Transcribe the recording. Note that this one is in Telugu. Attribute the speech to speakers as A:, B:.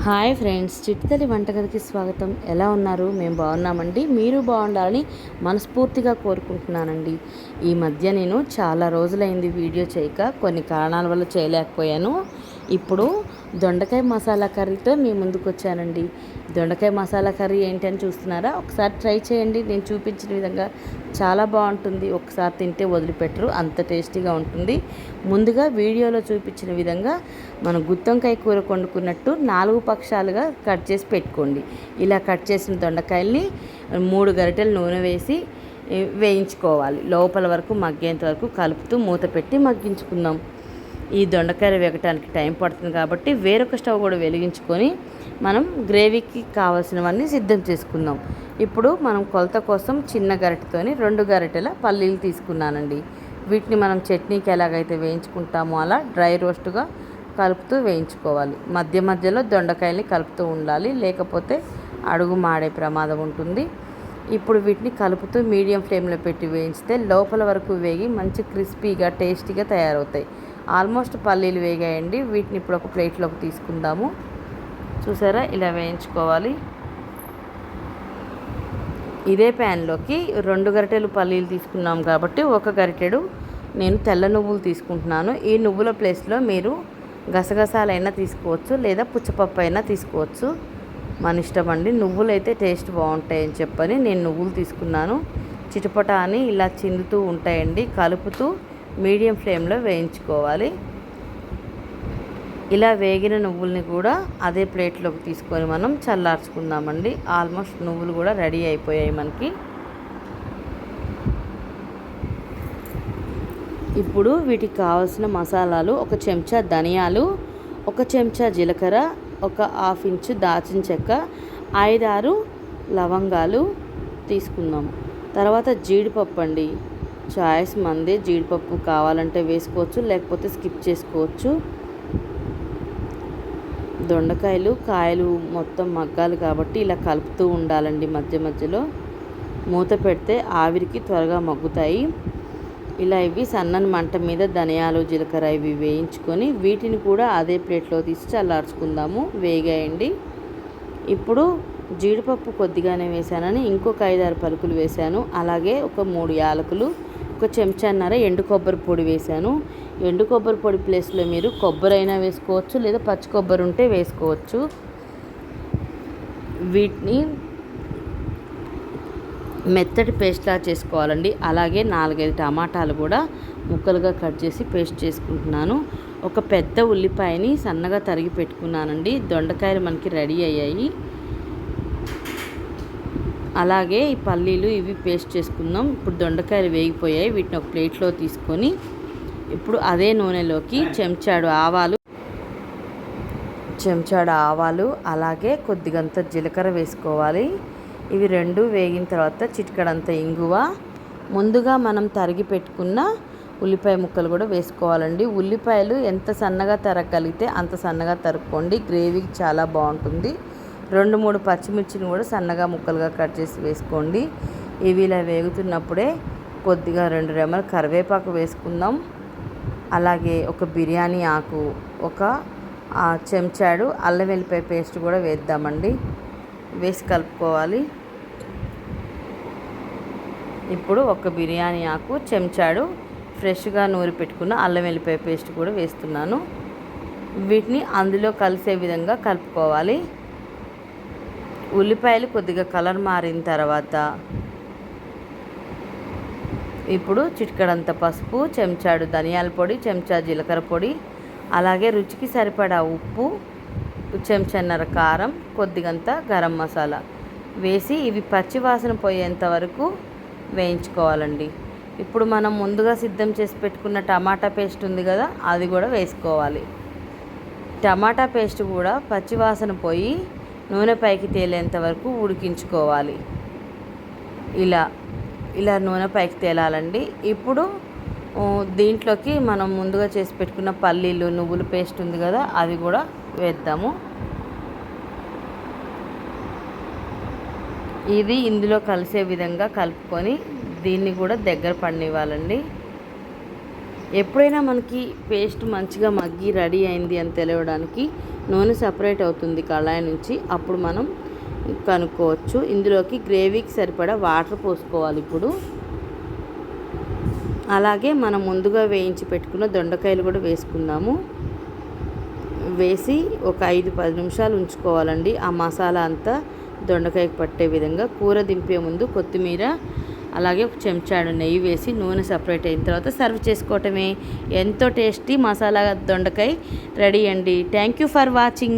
A: హాయ్ ఫ్రెండ్స్, చిట్టితల్లి వంటగదికి స్వాగతం. ఎలా ఉన్నారు? మేము బాగున్నామండి. మీరు బాగుండాలని మనస్ఫూర్తిగా కోరుకుంటున్నానండి. ఈ మధ్య నేను చాలా రోజులైంది వీడియో చేయక, కొన్ని కారణాల వల్ల చేయలేకపోయాను. ఇప్పుడు దొండకాయ మసాలా కర్రీతో మీ ముందుకు వచ్చానండి. దొండకాయ మసాలా కర్రీ ఏంటని చూస్తున్నారా? ఒకసారి ట్రై చేయండి. నేను చూపించిన విధంగా చాలా బాగుంటుంది. ఒకసారి తింటే వదిలిపెట్టరు, అంత టేస్టీగా ఉంటుంది. ముందుగా వీడియోలో చూపించిన విధంగా మనం గుత్తొంకాయ కూర వండుకున్నట్టు 4 పక్షాలుగా కట్ చేసి పెట్టుకోండి. ఇలా కట్ చేసిన దొండకాయల్ని 3 గరిటెలు నూనె వేసి వేయించుకోవాలి. లోపల వరకు మగ్గేంత వరకు కలుపుతూ మూత పెట్టి మగ్గించుకుందాం. ఈ దొండకాయలు వేగటానికి టైం పడుతుంది కాబట్టి వేరొక స్టవ్ కూడా వెలిగించుకొని మనం గ్రేవీకి కావాల్సినవన్నీ సిద్ధం చేసుకుందాం. ఇప్పుడు మనం కొలత కోసం చిన్న గరిటెతోని 2 గరిటెల పల్లీలు తీసుకున్నానండి. వీటిని మనం చట్నీకి ఎలాగైతే వేయించుకుంటామో అలా డ్రై రోస్ట్గా కలుపుతూ వేయించుకోవాలి. మధ్య మధ్యలో దొండకాయల్ని కలుపుతూ ఉండాలి, లేకపోతే అడుగు మాడే ప్రమాదం ఉంటుంది. ఇప్పుడు వీటిని కలుపుతూ మీడియం ఫ్లేమ్లో పెట్టి వేయించితే లోపల వరకు వేగి మంచి క్రిస్పీగా టేస్టీగా తయారవుతాయి. ఆల్మోస్ట్ పల్లీలు వేగాయండి. వీటిని ఇప్పుడు ఒక ప్లేట్లోకి తీసుకుందాము. చూసారా, ఇలా వేయించుకోవాలి. ఇదే ప్యాన్లోకి 2 గరిటెలు పల్లీలు తీసుకున్నాం కాబట్టి 1 గరిటెడు నేను తెల్ల నువ్వులు తీసుకుంటున్నాను. ఈ నువ్వుల ప్లేస్లో మీరు గసగసాలైనా తీసుకోవచ్చు, లేదా పుచ్చపప్పు అయినా తీసుకోవచ్చు, మన ఇష్టం అండి. నువ్వులు అయితే టేస్ట్ బాగుంటాయని చెప్పని నేను నువ్వులు తీసుకున్నాను. చిటపట అని ఇలా చిందుతూ ఉంటాయండి. కలుపుతూ మీడియం ఫ్లేమ్లో వేయించుకోవాలి. ఇలా వేగిన నువ్వుల్ని కూడా అదే ప్లేట్లోకి తీసుకొని మనం చల్లార్చుకుందామండి. ఆల్మోస్ట్ నువ్వులు కూడా రెడీ అయిపోయాయి మనకి. ఇప్పుడు వీటికి కావాల్సిన మసాలాలు: 1 చెంచా ధనియాలు, 1 చెంచా జీలకర్ర, 1/2 ఇంచు దాల్చిన చెక్క, 5-6 లవంగాలు తీసుకుందాము. తర్వాత జీడిపప్పు అండి, చాయిస్ మంది. జీడిపప్పు కావాలంటే వేసుకోవచ్చు, లేకపోతే స్కిప్ చేసుకోవచ్చు. దొండకాయలు కాయలు మొత్తం మగ్గాలి కాబట్టి ఇలా కలుపుతూ ఉండాలండి. మధ్య మధ్యలో మూత పెడితే ఆవిరికి త్వరగా మగ్గుతాయి. ఇలా ఇవి సన్నని మంట మీద ధనియాలు జీలకర్ర ఇవి వేయించుకొని వీటిని కూడా అదే ప్లేట్లో తీసి చల్లార్చుకుందాము. వేగాయండి. ఇప్పుడు జీడిపప్పు కొద్దిగానే వేసానని ఇంకొక 5-6 పలుకులు వేసాను. అలాగే ఒక 3 యాలకులు, 1 చెంచాన్నర ఎండు కొబ్బరి పొడి వేసాను. ఎండు కొబ్బరి పొడి ప్లేస్లో మీరు కొబ్బరి అయినా వేసుకోవచ్చు, లేదా పచ్చి కొబ్బరి ఉంటే వేసుకోవచ్చు. వీటిని మెత్తటి పేస్ట్లా చేసుకోవాలండి. అలాగే 4-5 టమాటాలు కూడా ముక్కలుగా కట్ చేసి పేస్ట్ చేసుకుంటున్నాను. ఒక పెద్ద ఉల్లిపాయని సన్నగా తరిగి పెట్టుకున్నానండి. దొండకాయలు మనకి రెడీ అయ్యాయి. అలాగే ఈ పల్లీలు ఇవి పేస్ట్ చేసుకుందాం. ఇప్పుడు దొండకాయలు వేగిపోయాయి. వీటిని ఒక ప్లేట్లో తీసుకొని ఇప్పుడు అదే నూనెలోకి చెంచాడు ఆవాలు అలాగే కొద్దిగంత జీలకర్ర వేసుకోవాలి. ఇవి 2 వేగిన తర్వాత చిటికడంత ఇంగువ, ముందుగా మనం తరిగి పెట్టుకున్న ఉల్లిపాయ ముక్కలు కూడా వేసుకోవాలండి. ఉల్లిపాయలు ఎంత సన్నగా తరగలిగితే అంత సన్నగా తరుక్కోండి. గ్రేవీకి చాలా బాగుంటుంది. 2-3 పచ్చిమిర్చిని కూడా సన్నగా ముక్కలుగా కట్ చేసి వేసుకోండి. ఇవి ఇలా వేగుతున్నప్పుడే కొద్దిగా 2 రెమ్మలు కరివేపాకు వేసుకుందాం. అలాగే ఒక బిర్యానీ ఆకు, 1 చెంచాడు అల్లం వెల్లిపాయ పేస్ట్ కూడా వేద్దామండి. వేసి కలుపుకోవాలి. ఇప్పుడు 1 బిర్యానీ ఆకు, చెంచాడు ఫ్రెష్గా నూరి పెట్టుకున్న అల్లం వెల్లిపాయ పేస్ట్ కూడా వేస్తున్నాను. వీటిని అందులో కలిసే విధంగా కలుపుకోవాలి. ఉల్లిపాయలు కొద్దిగా కలర్ మారిన తర్వాత ఇప్పుడు చిటికెడంత పసుపు, చెంచాడు ధనియాల పొడి, చెంచా జీలకర్ర పొడి, అలాగే రుచికి సరిపడా ఉప్పు, చెంచాన్నర కారం, కొద్దిగంత గరం మసాలా వేసి ఇవి పచ్చి వాసన పోయేంత వరకు వేయించుకోవాలండి. ఇప్పుడు మనం ముందుగా సిద్ధం చేసి పెట్టుకున్న టమాటా పేస్ట్ ఉంది కదా, అది కూడా వేసుకోవాలి. టమాటా పేస్ట్ కూడా పచ్చి వాసన పోయి నూనె పైకి తేలేంత వరకు ఉడికించుకోవాలి. ఇలా నూనె పైకి తేలాలండి. ఇప్పుడు దీంట్లోకి మనం ముందుగా చేసి పెట్టుకున్న పల్లీలు నువ్వుల పేస్ట్ ఉంది కదా, అది కూడా వేద్దాము. ఇది ఇందులో కలిసే విధంగా కలుపుకొని దీన్ని కూడా దగ్గర పడనివ్వాలండి. ఎప్పుడైనా మనకి పేస్ట్ మంచిగా మగ్గి రెడీ అయింది అని తెలియడానికి నూనె సపరేట్ అవుతుంది కళాయి నుంచి, అప్పుడు మనం కనుక్కోవచ్చు. ఇందులోకి గ్రేవీకి సరిపడా వాటర్ పోసుకోవాలి ఇప్పుడు. అలాగే మనం ముందుగా వేయించి పెట్టుకున్న దొండకాయలు కూడా వేసుకుందాము. వేసి ఒక 5-10 నిమిషాలు ఉంచుకోవాలండి. ఆ మసాలా అంతా దొండకాయకు పట్టే విధంగా. కూర దింపే ముందు కొత్తిమీర అలాగే ఒక చెంచాడు నెయ్యి వేసి నూనె సపరేట్ అయిన తర్వాత సర్వ్ చేసుకోవటమే. ఎంతో టేస్టీ మసాలా దొండకాయ రెడీ అండి. Thank you for watching.